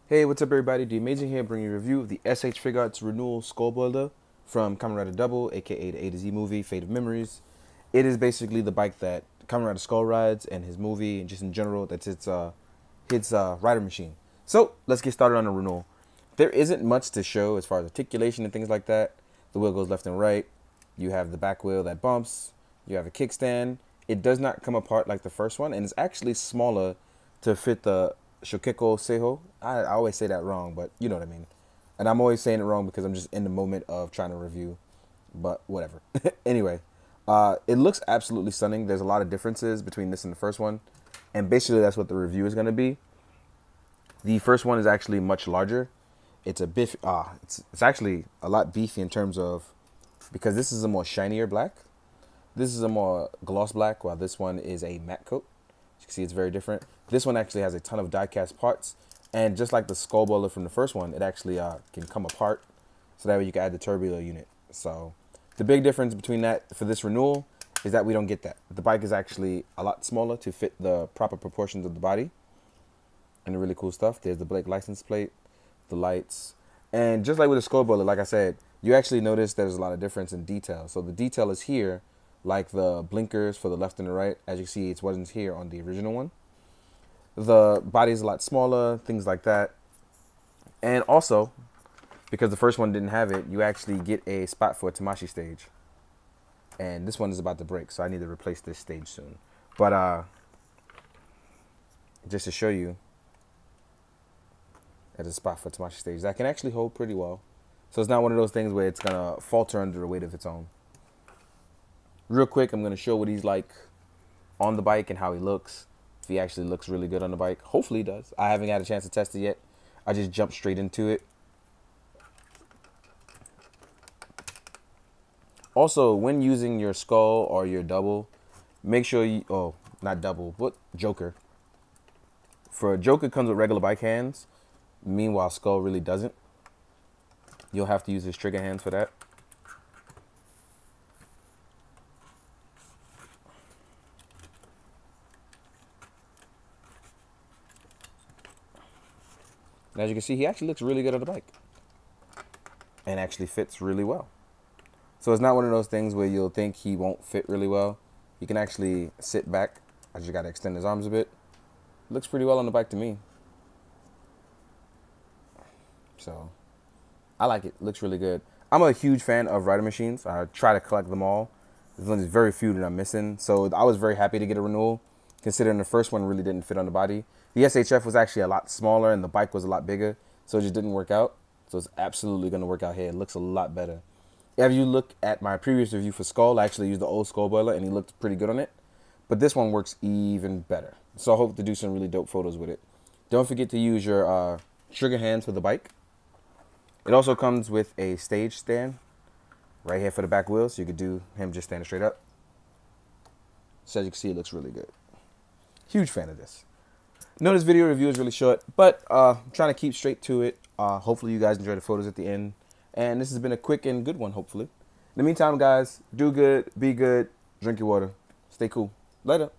Hey, what's up everybody? The Amazing here bringing you a review of the SH Figuarts Renewal Skullboilder from Kamen Rider Double, aka the A to Z movie, Fate of Memories. It is basically the bike that Kamen Rider Skull rides and his movie and just in general, that's its rider machine. So, let's get started on the Renewal. There isn't much to show as far as articulation and things like that. The wheel goes left and right. You have the back wheel that bumps. You have a kickstand. It does not come apart like the first one, and it's actually smaller to fit the Shokeko Seiho. I always say that wrong, but you know what I mean. And I'm always saying it wrong because I'm just in the moment of trying to review. But whatever. Anyway, it looks absolutely stunning. There's a lot of differences between this and the first one. And basically that's what the review is going to be. The first one is actually much larger. It's a bit, it's actually a lot beefy in terms of, because this is a more shinier black. This is a more gloss black, while this one is a matte coat. As you can see, it's very different. This one actually has a ton of diecast parts. And just like the Skullboilder from the first one, it actually can come apart. So that way you can add the turbulent unit. So the big difference between that for this Renewal is that we don't get that. The bike is actually a lot smaller to fit the proper proportions of the body. And the really cool stuff. There's the Blake license plate, the lights. And just like with the Skullboilder, like I said, you actually notice there's a lot of difference in detail. So the detail is here, like the blinkers for the left and the right. As you see, it wasn't here on the original one. The body is a lot smaller, things like that. And also, because the first one didn't have it, you actually get a spot for a Tamashi stage. And this one is about to break, so I need to replace this stage soon. But just to show you, there's a spot for Tamashi stage that can actually hold pretty well. So it's not one of those things where it's gonna falter under the weight of its own. Real quick, I'm gonna show what he's like on the bike and how he looks. If he actually looks really good on the bike. Hopefully he does. I haven't had a chance to test it yet. I just jumped straight into it. Also, when using your Skull or your Double, make sure you, oh, not Double, but Joker. For Joker comes with regular bike hands. Meanwhile, Skull really doesn't. You'll have to use his trigger hands for that. And as you can see, he actually looks really good on the bike. And actually fits really well. So it's not one of those things where you'll think he won't fit really well. He can actually sit back. I just got to extend his arms a bit. Looks pretty well on the bike to me. So I like it. Looks really good. I'm a huge fan of rider machines. I try to collect them all. There's very few that I'm missing. So I was very happy to get a Renewal, considering the first one really didn't fit on the body. The SHF was actually a lot smaller and the bike was a lot bigger, so it just didn't work out. So it's absolutely going to work out here. It looks a lot better. If you look at my previous review for Skull, I actually used the old Skullboilder and he looked pretty good on it. But this one works even better. So I hope to do some really dope photos with it. Don't forget to use your trigger hands for the bike. It also comes with a stage stand right here for the back wheel, so you could do him just standing straight up. So as you can see, it looks really good. Huge fan of this. No, this video review is really short, but I'm trying to keep straight to it. Hopefully you guys enjoy the photos at the end. And this has been a quick and good one, hopefully. In the meantime, guys, do good, be good, drink your water, stay cool. Later.